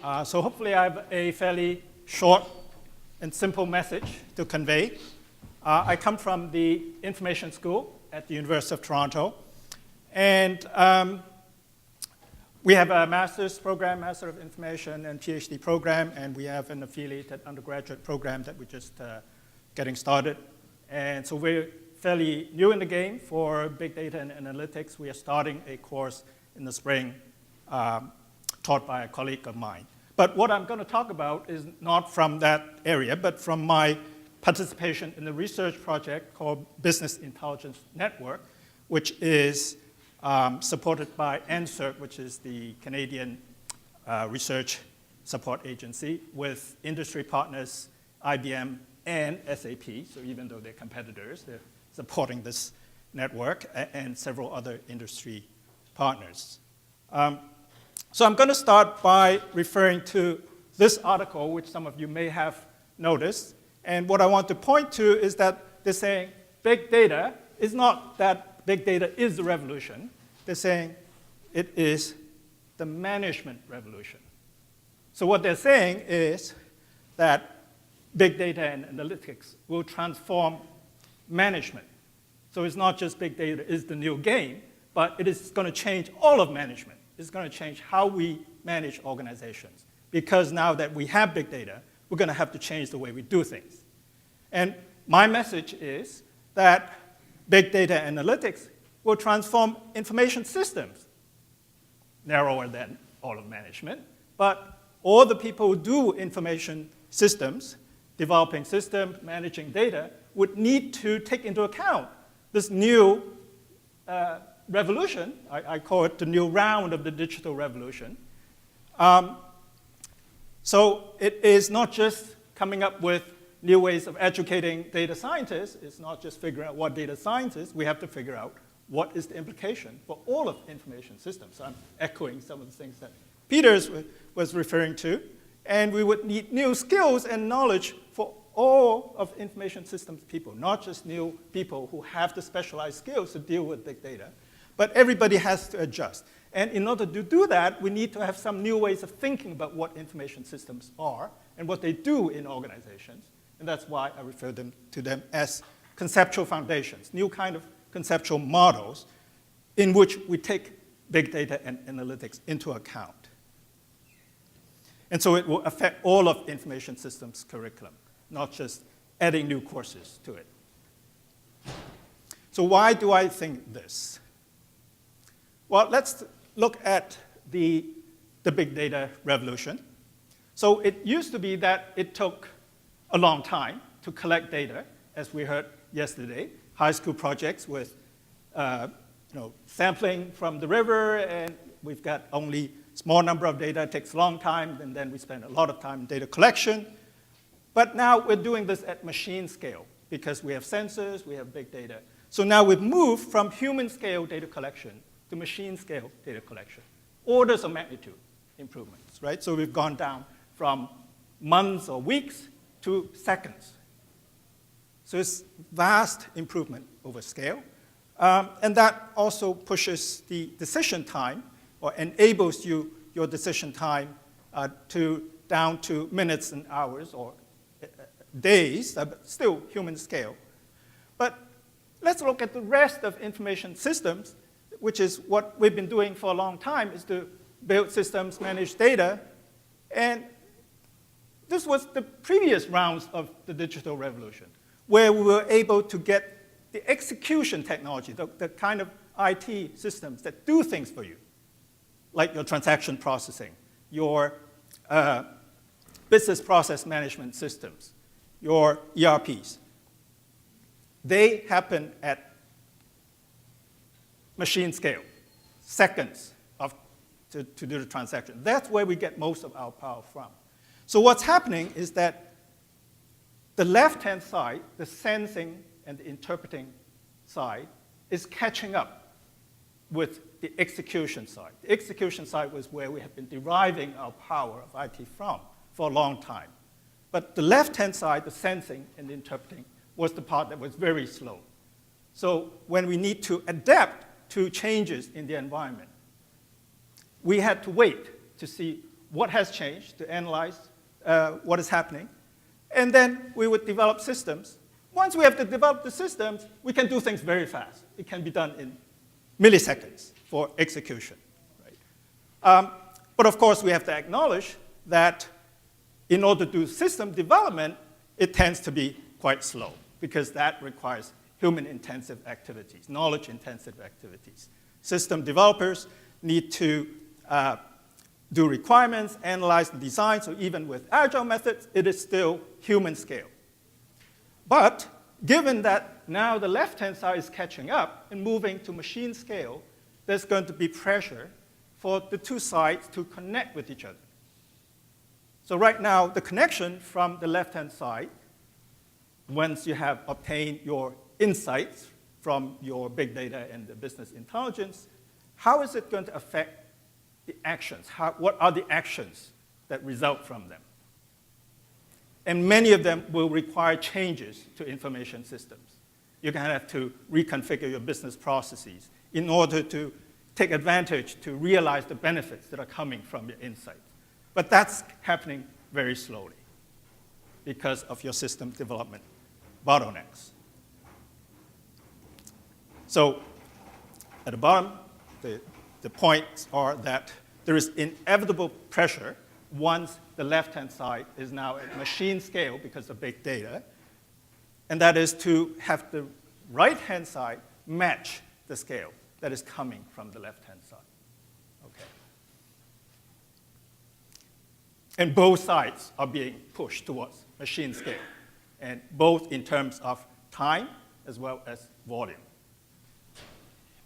So hopefully I have a fairly short and simple message to convey. I come from the Information School at the University of Toronto. And we have a master's program, Master of Information, and PhD program. And we have an affiliated undergraduate program that we're just getting started. And so we're fairly new in the game for big data and analytics. We are starting a course in the spring taught by a colleague of mine. But what I'm going to talk about is not from that area, but from my participation in the research project called Business Intelligence Network, which is supported by NSERC, which is the Canadian Research Support Agency, with industry partners IBM and SAP. So even though they're competitors, they're supporting this network, and several other industry partners. So I'm going to start by referring to this article, which some of you may have noticed. And what I want to point to is that they're saying big data is not that big data is the revolution. They're saying it is the management revolution. So what they're saying is that big data and analytics will transform management. So it's not just big data is the new game, but it is going to change all of management. It's going to change how we manage organizations. Because now that we have big data, we're going to have to change the way we do things. And my message is that big data analytics will transform information systems, narrower than all of management. But all the people who do information systems, developing systems, managing data, would need to take into account this new revolution. I call it the new round of the digital revolution. So it is not just coming up with new ways of educating data scientists. It's not just figuring out what data science is. We have to figure out what is the implication for all of information systems. So I'm echoing some of the things that Peter was referring to. And we would need new skills and knowledge for all of information systems people, not just new people who have the specialized skills to deal with big data. But everybody has to adjust. And in order to do that, we need to have some new ways of thinking about what information systems are and what they do in organizations. And that's why I refer to them as conceptual foundations, new kind of conceptual models in which we take big data and analytics into account. And so it will affect all of information systems curriculum, not just adding new courses to it. So why do I think this? Well, let's look at the big data revolution. So it used to be that it took a long time to collect data, as we heard yesterday, high school projects with sampling from the river, and we've got only a small number of data. It takes a long time, and then we spend a lot of time in data collection. But now we're doing this at machine scale because we have sensors, we have big data. So now we've moved from human scale data collection to machine scale data collection. Orders of magnitude improvements, right? So we've gone down from months or weeks to seconds. So it's vast improvement over scale. And that also pushes the decision time or enables your decision time down to minutes and hours or days, but still human scale. But let's look at the rest of information systems, which is what we've been doing for a long time, is to build systems, manage data. And this was the previous rounds of the digital revolution, where we were able to get the execution technology, the kind of IT systems that do things for you, like your transaction processing, your business process management systems, your ERPs. They happen at machine scale, seconds to do the transaction. That's where we get most of our power from. So what's happening is that the left-hand side, the sensing and the interpreting side, is catching up with the execution side. The execution side was where we have been deriving our power of IT from for a long time. But the left-hand side, the sensing and the interpreting, was the part that was very slow. So when we need to adapt to changes in the environment, we had to wait to see what has changed, to analyze what is happening. And then we would develop systems. Once we have to develop the systems, we can do things very fast. It can be done in milliseconds for execution. Right? But of course, we have to acknowledge that in order to do system development, it tends to be quite slow, because that requires human-intensive activities, knowledge-intensive activities. System developers need to do requirements, analyze the design, so even with agile methods, it is still human scale. But given that now the left-hand side is catching up and moving to machine scale, there's going to be pressure for the two sides to connect with each other. So right now, the connection from the left-hand side, once you have obtained your insights from your big data and the business intelligence, how is it going to affect the actions? What are the actions that result from them? And many of them will require changes to information systems. You're going to have to reconfigure your business processes in order to take advantage to realize the benefits that are coming from your insights. But that's happening very slowly because of your system development bottlenecks. So at the bottom, the points are that there is inevitable pressure once the left-hand side is now at machine scale because of big data, and that is to have the right-hand side match the scale that is coming from the left-hand side. Okay. And both sides are being pushed towards machine scale, and both in terms of time as well as volume.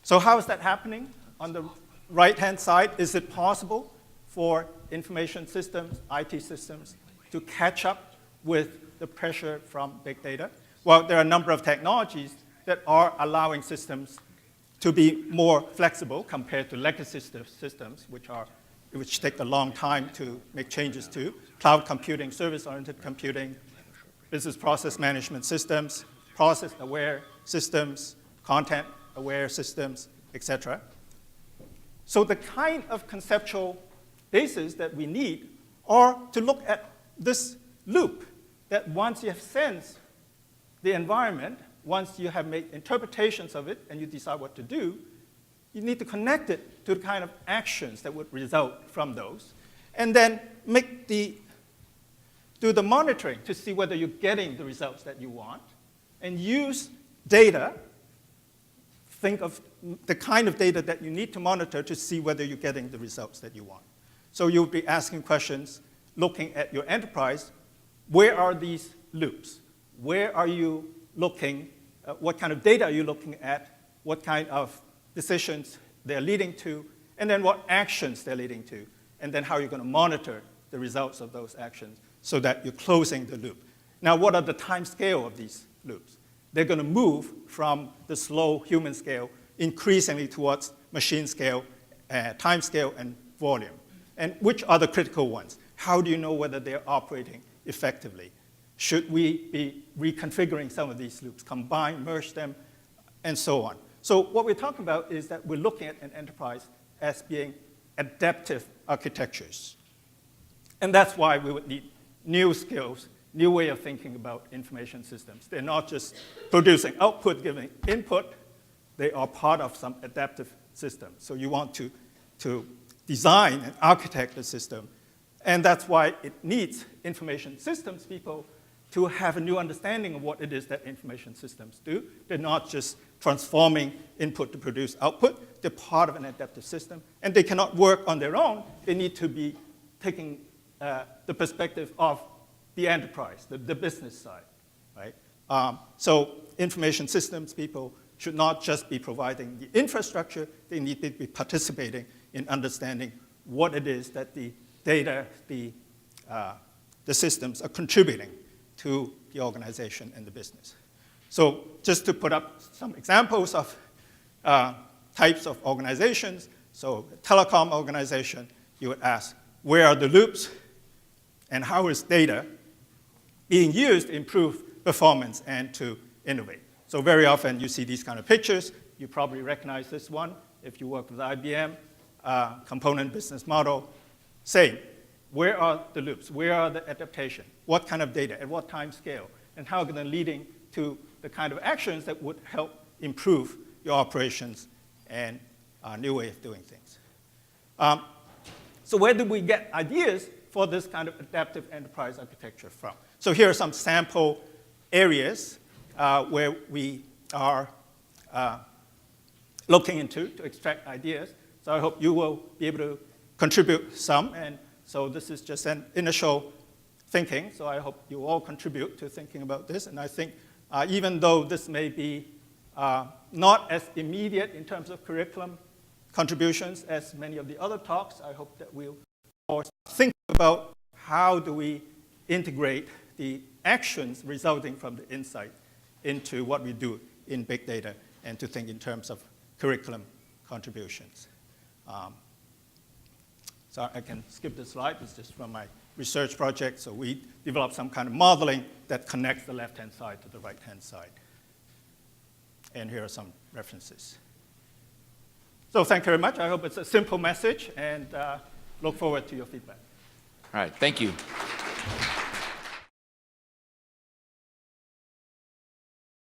So how is that happening? On the right-hand side, is it possible for information systems, IT systems, to catch up with the pressure from big data? Well, there are a number of technologies that are allowing systems to be more flexible compared to legacy systems, which take a long time to make changes to. Cloud computing, service-oriented computing, business process management systems, process-aware systems, content-aware systems, etc. So the kind of conceptual basis that we need are to look at this loop, that once you have sensed the environment, once you have made interpretations of it and you decide what to do, you need to connect it to the kind of actions that would result from those, and then do the monitoring to see whether you're getting the results that you want, and use data. Think of the kind of data that you need to monitor to see whether you're getting the results that you want. So you'll be asking questions, looking at your enterprise, where are these loops? Where are you looking? What kind of data are you looking at? What kind of decisions they're leading to? And then what actions they're leading to? And then how you're going to monitor the results of those actions so that you're closing the loop. Now, what are the time scale of these loops? They're going to move from the slow human scale increasingly towards machine scale, time scale, and volume. And which are the critical ones? How do you know whether they're operating effectively? Should we be reconfiguring some of these loops, combine, merge them, and so on? So what we're talking about is that we're looking at an enterprise as being adaptive architectures. And that's why we would need new skills, new way of thinking about information systems. They're not just producing output, giving input. They are part of some adaptive system. So you want to design and architect the system. And that's why it needs information systems people to have a new understanding of what it is that information systems do. They're not just transforming input to produce output. They're part of an adaptive system. And they cannot work on their own. They need to be taking the perspective of the enterprise, the business side, right? So information systems people should not just be providing the infrastructure. They need to be participating in understanding what it is that the data, the systems are contributing to the organization and the business. So just to put up some examples of types of organizations, so a telecom organization, you would ask, where are the loops and how is data being used to improve performance and to innovate? So very often you see these kind of pictures. You probably recognize this one if you work with IBM, component business model. Same. where are the loops? Where are the adaptation? What kind of data? At what time scale? And how are they leading to the kind of actions that would help improve your operations and a new way of doing things? So where do we get ideas for this kind of adaptive enterprise architecture from? So here are some sample areas where we are looking into to extract ideas. So I hope you will be able to contribute some. And so this is just an initial thinking. So I hope you all contribute to thinking about this. And I think even though this may be not as immediate in terms of curriculum contributions as many of the other talks, I hope that we'll all think about how do we integrate the actions resulting from the insight into what we do in big data, and to think in terms of curriculum contributions. So I can skip this slide. It's just from my research project. So we developed some kind of modeling that connects the left-hand side to the right-hand side. And here are some references. So thank you very much. I hope it's a simple message, and look forward to your feedback. All right, thank you.